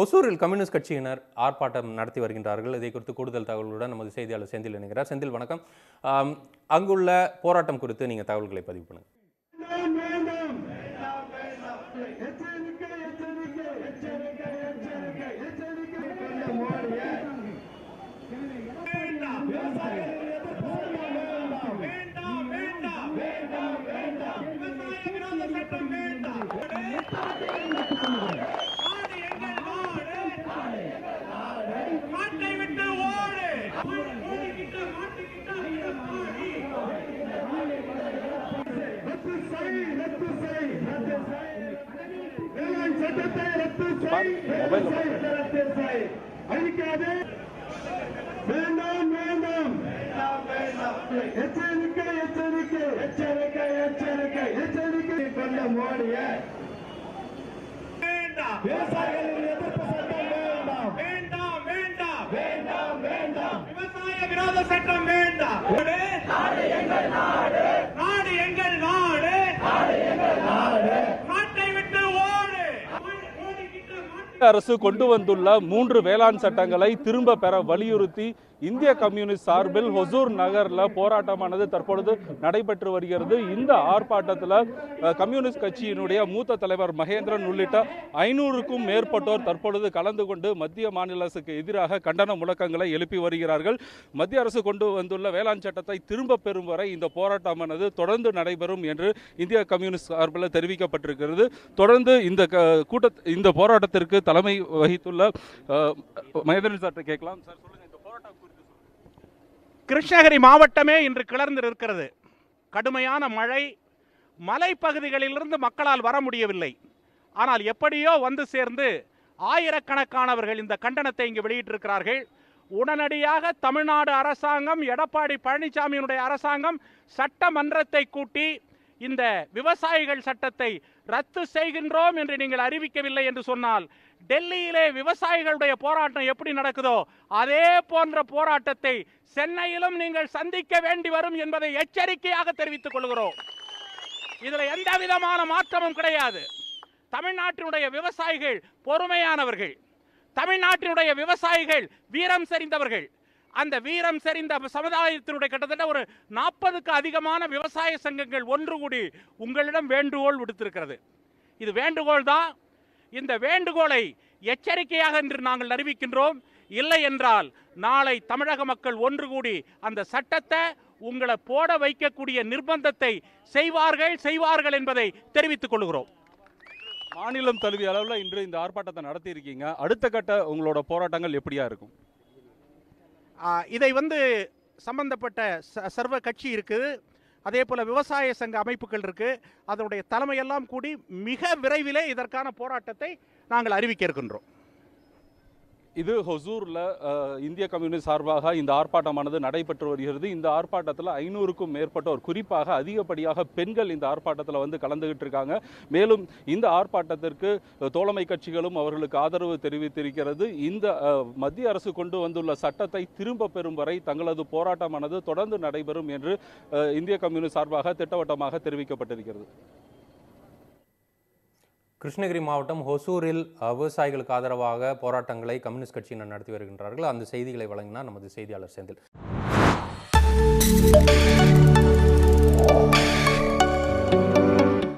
ஒசூரில் கம்யூனிஸ்ட் கட்சியினர் ஆர்ப்பாட்டம் நடத்தி வருகின்றார்கள். இதை குறித்து கூடுதல் தகவல்களுடன் நமது செய்தியாளர் செந்தில் இணைகிறார். செந்தில், வணக்கம். அங்குள்ள போராட்டம் குறித்து நீங்க தகவல்களை பதிவு பண்ணுங்க. அரசு கொண்டு வந்துள்ள 3 வேளாண் சட்டங்களை திரும்ப பெற வலியுறுத்தி இந்திய கம்யூனிஸ்ட் சார்பில் ஹொசூர் நகர்ல போராட்டமானது தற்பொழுது நடைபெற்று வருகிறது. இந்த ஆர்ப்பாட்டத்தில் கம்யூனிஸ்ட் கட்சியினுடைய மூத்த தலைவர் மகேந்திரன் உள்ளிட்ட 500க்கும் மேற்பட்டோர் தற்பொழுது கலந்து கொண்டு மத்திய மாநில அரசுக்கு எதிராக கண்டன முழக்கங்களை எழுப்பி வருகிறார்கள். மத்திய அரசு கொண்டு வந்துள்ள வேளாண் சட்டத்தை திரும்ப பெறும் வரை இந்த போராட்டமானது தொடர்ந்து நடைபெறும் என்று இந்திய கம்யூனிஸ்ட் சார்பில் தெரிவிக்கப்பட்டிருக்கிறது. தொடர்ந்து இந்த போராட்டத்திற்கு தலைமை வகித்துள்ள மகேந்திரன் சார் கேட்கலாம். சார், சொல்லுங்க, இந்த போராட்டம் குறித்து. கிருஷ்ணகிரி மாவட்டமே இன்று கிளர்ந்து இருக்கிறது. கடுமையான மழை, மலைப்பகுதிகளிலிருந்து மக்களால் வர முடியவில்லை. ஆனால் எப்படியோ வந்து சேர்ந்து ஆயிரக்கணக்கானவர்கள் இந்த கண்டனத்தை இங்கு வெளியிட்டிருக்கிறார்கள். உடனடியாக தமிழ்நாடு அரசாங்கம், எடப்பாடி பழனிசாமியினுடைய அரசாங்கம் சட்டமன்றத்தை கூட்டி இந்த விவசாயிகள் சட்டத்தை ரத்து செய்கின்றோம் என்று நீங்கள் அறிவிக்கவில்லை என்று சொன்னால் டெல்லியிலே விவசாயிகளுடைய போராட்டம் எப்படி நடக்குதோ அதே போன்ற போராட்டத்தை சென்னையிலும் நீங்கள் சந்திக்க வேண்டி வரும் என்பதை எச்சரிக்கையாக தெரிவித்துக் கொள்கிறோம். இதில் எந்த விதமான மாற்றமும் கிடையாது. தமிழ்நாட்டினுடைய விவசாயிகள் பொறுமையானவர்கள், தமிழ்நாட்டினுடைய விவசாயிகள் வீரம் செறிந்தவர்கள். அந்த வீரம் செறிந்த சமுதாயத்தினுடைய கிட்டத்தட்ட ஒரு 40க்கு அதிகமான விவசாய சங்கங்கள் ஒன்று கூடி உங்களிடம் வேண்டுகோள் விடுத்திருக்கிறது. இது வேண்டுகோள் தான். இந்த வேண்டுகோளை எச்சரிக்கையாக இன்று நாங்கள் அறிவிக்கின்றோம். இல்லை என்றால் நாளை தமிழக மக்கள் ஒன்று கூடி அந்த சட்டத்தை உங்களை போட வைக்கக்கூடிய நிர்பந்தத்தை செய்வார்கள் என்பதை தெரிவித்துக் கொள்கிறோம். மாநிலம் தழுவிய அளவில் இன்று இந்த ஆர்ப்பாட்டத்தை நடத்தி இருக்கீங்க. அடுத்த கட்ட உங்களோட போராட்டங்கள் எப்படியா இருக்கும்? இதை சம்பந்தப்பட்ட சர்வ கட்சி இருக்குது, அதே போல விவசாய சங்க அமைப்புகள் இருக்கு. அதனுடைய தலைமையெல்லாம் கூடி மிக விரைவிலே இதற்கான போராட்டத்தை நாங்கள் அறிவிக்க இருக்கின்றோம். இது ஹொசூரில் இந்திய கம்யூனிஸ்ட் சார்பாக இந்த ஆர்ப்பாட்டமானது நடைபெற்று வருகிறது. இந்த ஆர்ப்பாட்டத்தில் 500க்கும் மேற்பட்டோர், குறிப்பாக அதிகப்படியாக பெண்கள் இந்த ஆர்ப்பாட்டத்தில் கலந்துகிட்டு இருக்காங்க. மேலும் இந்த ஆர்ப்பாட்டத்திற்கு தோழமை கட்சிகளும் அவர்களுக்கு ஆதரவு தெரிவித்திருக்கிறது. இந்த மத்திய அரசு கொண்டு வந்துள்ள சட்டத்தை திரும்ப பெறும் வரை தங்களது போராட்டமானது தொடர்ந்து நடைபெறும் என்று இந்திய கம்யூனிஸ்ட் சார்பாக திட்டவட்டமாக தெரிவிக்கப்பட்டிருக்கிறது. கிருஷ்ணகிரி மாவட்டம் ஹொசூரில் விவசாயிகளுக்கு ஆதரவாக போராட்டங்களை கம்யூனிஸ்ட் கட்சியினர் நடத்தி வருகின்றார்கள். அந்த செய்திகளை வழங்கினார் நமது செய்தியாளர் செந்தில்.